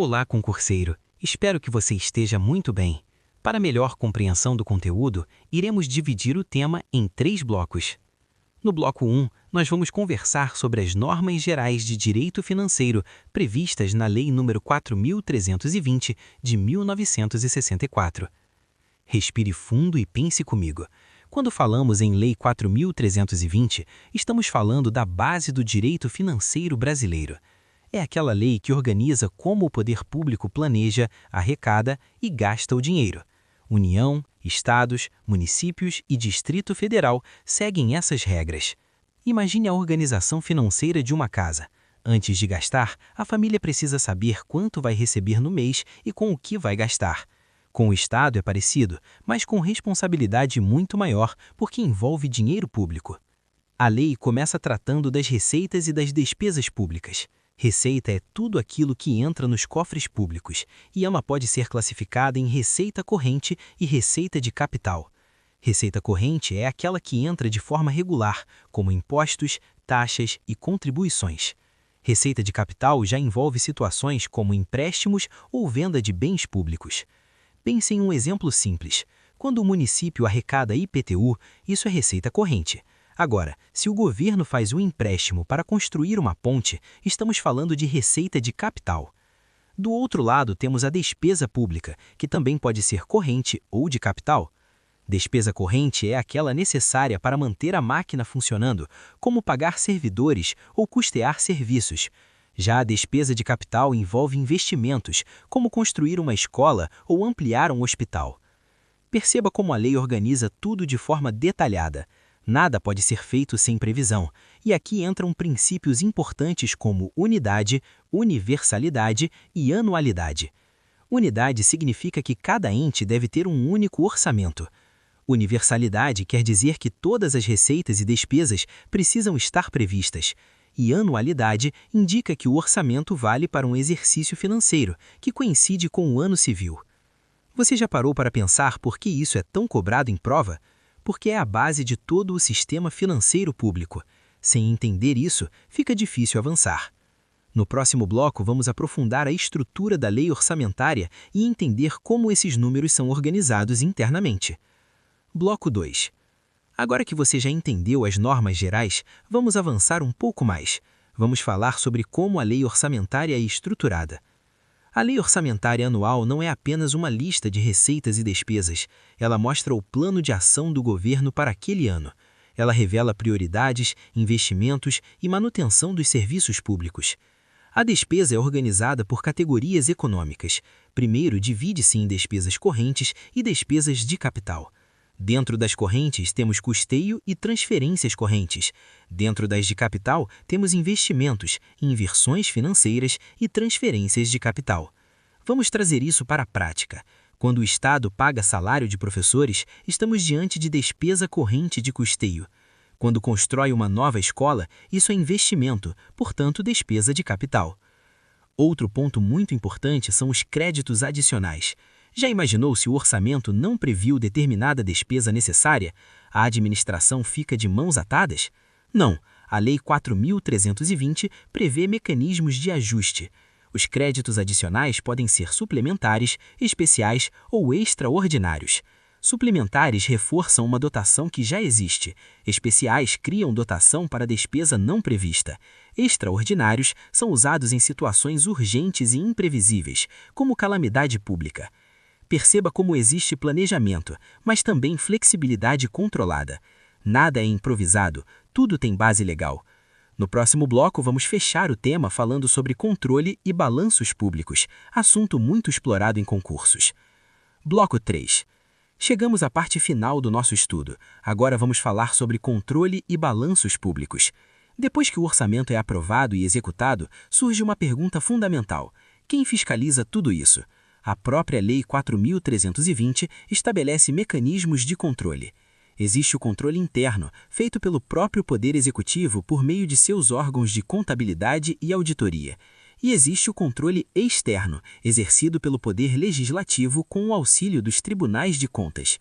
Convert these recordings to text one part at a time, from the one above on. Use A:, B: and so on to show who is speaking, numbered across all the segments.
A: Olá, concurseiro. Espero que você esteja muito bem. Para melhor compreensão do conteúdo, iremos dividir o tema em 3 blocos. No bloco 1, nós vamos conversar sobre as normas gerais de direito financeiro previstas na Lei nº 4.320, de 1964. Respire fundo e pense comigo. Quando falamos em Lei 4.320, estamos falando da base do direito financeiro brasileiro. É aquela lei que organiza como o poder público planeja, arrecada e gasta o dinheiro. União, estados, municípios e Distrito Federal seguem essas regras. Imagine a organização financeira de uma casa. Antes de gastar, a família precisa saber quanto vai receber no mês e com o que vai gastar. Com o Estado é parecido, mas com responsabilidade muito maior, porque envolve dinheiro público. A lei começa tratando das receitas e das despesas públicas. Receita é tudo aquilo que entra nos cofres públicos, e ela pode ser classificada em receita corrente e receita de capital. Receita corrente é aquela que entra de forma regular, como impostos, taxas e contribuições. Receita de capital já envolve situações como empréstimos ou venda de bens públicos. Pense em um exemplo simples. Quando o município arrecada IPTU, isso é receita corrente. Agora, se o governo faz um empréstimo para construir uma ponte, estamos falando de receita de capital. Do outro lado, temos a despesa pública, que também pode ser corrente ou de capital. Despesa corrente é aquela necessária para manter a máquina funcionando, como pagar servidores ou custear serviços. Já a despesa de capital envolve investimentos, como construir uma escola ou ampliar um hospital. Perceba como a lei organiza tudo de forma detalhada. Nada pode ser feito sem previsão, e aqui entram princípios importantes como unidade, universalidade e anualidade. Unidade significa que cada ente deve ter um único orçamento. Universalidade quer dizer que todas as receitas e despesas precisam estar previstas, e anualidade indica que o orçamento vale para um exercício financeiro, que coincide com o ano civil. Você já parou para pensar por que isso é tão cobrado em prova? Porque é a base de todo o sistema financeiro público. Sem entender isso, fica difícil avançar. No próximo bloco, vamos aprofundar a estrutura da lei orçamentária e entender como esses números são organizados internamente. Bloco 2. Agora que você já entendeu as normas gerais, vamos avançar um pouco mais. Vamos falar sobre como a lei orçamentária é estruturada. A lei orçamentária anual não é apenas uma lista de receitas e despesas, ela mostra o plano de ação do governo para aquele ano. Ela revela prioridades, investimentos e manutenção dos serviços públicos. A despesa é organizada por categorias econômicas. Primeiro, divide-se em despesas correntes e despesas de capital. Dentro das correntes, temos custeio e transferências correntes. Dentro das de capital, temos investimentos, inversões financeiras e transferências de capital. Vamos trazer isso para a prática. Quando o Estado paga salário de professores, estamos diante de despesa corrente de custeio. Quando constrói uma nova escola, isso é investimento, portanto, despesa de capital. Outro ponto muito importante são os créditos adicionais. Já imaginou se o orçamento não previu determinada despesa necessária? A administração fica de mãos atadas? Não, a Lei 4.320 prevê mecanismos de ajuste. Os créditos adicionais podem ser suplementares, especiais ou extraordinários. Suplementares reforçam uma dotação que já existe. Especiais criam dotação para despesa não prevista. Extraordinários são usados em situações urgentes e imprevisíveis, como calamidade pública. Perceba como existe planejamento, mas também flexibilidade controlada. Nada é improvisado, tudo tem base legal. No próximo bloco, vamos fechar o tema falando sobre controle e balanços públicos, assunto muito explorado em concursos. Bloco 3. Chegamos à parte final do nosso estudo. Agora vamos falar sobre controle e balanços públicos. Depois que o orçamento é aprovado e executado, surge uma pergunta fundamental: quem fiscaliza tudo isso? A própria Lei 4.320 estabelece mecanismos de controle. Existe o controle interno, feito pelo próprio Poder Executivo por meio de seus órgãos de contabilidade e auditoria. E existe o controle externo, exercido pelo Poder Legislativo com o auxílio dos tribunais de contas.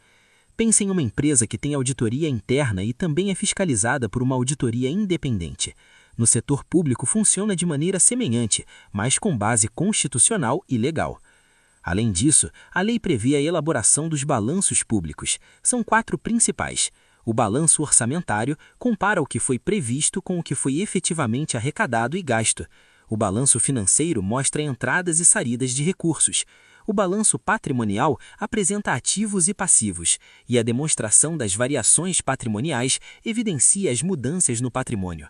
A: Pense em uma empresa que tem auditoria interna e também é fiscalizada por uma auditoria independente.
B: No setor público funciona de maneira semelhante, mas com base constitucional e legal. Além disso, a lei prevê a elaboração dos balanços públicos. São 4 principais. O balanço orçamentário compara o que foi previsto com o que foi efetivamente arrecadado e gasto. O balanço financeiro mostra entradas e saídas de recursos. O balanço patrimonial apresenta ativos e passivos, e a demonstração das variações patrimoniais evidencia as mudanças no patrimônio.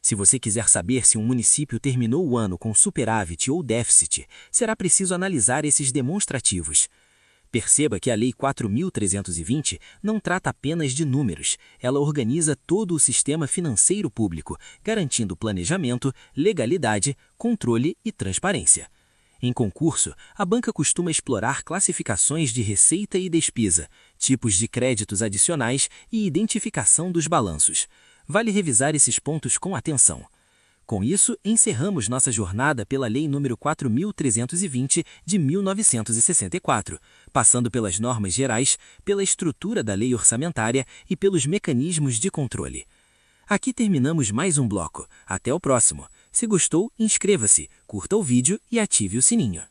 B: Se você quiser saber se um município terminou o ano com superávit ou déficit, será preciso analisar esses demonstrativos. Perceba que a Lei 4.320 não trata apenas de números, ela organiza todo o sistema financeiro público, garantindo planejamento, legalidade, controle e transparência. Em concurso, a banca costuma explorar classificações de receita e despesa, tipos de créditos adicionais e identificação dos balanços. Vale revisar esses pontos com atenção. Com isso, encerramos nossa jornada pela Lei nº 4.320 de 1964, passando pelas normas gerais, pela estrutura da lei orçamentária e pelos mecanismos de controle. Aqui terminamos mais um bloco. Até o próximo. Se gostou, inscreva-se, curta o vídeo e ative o sininho.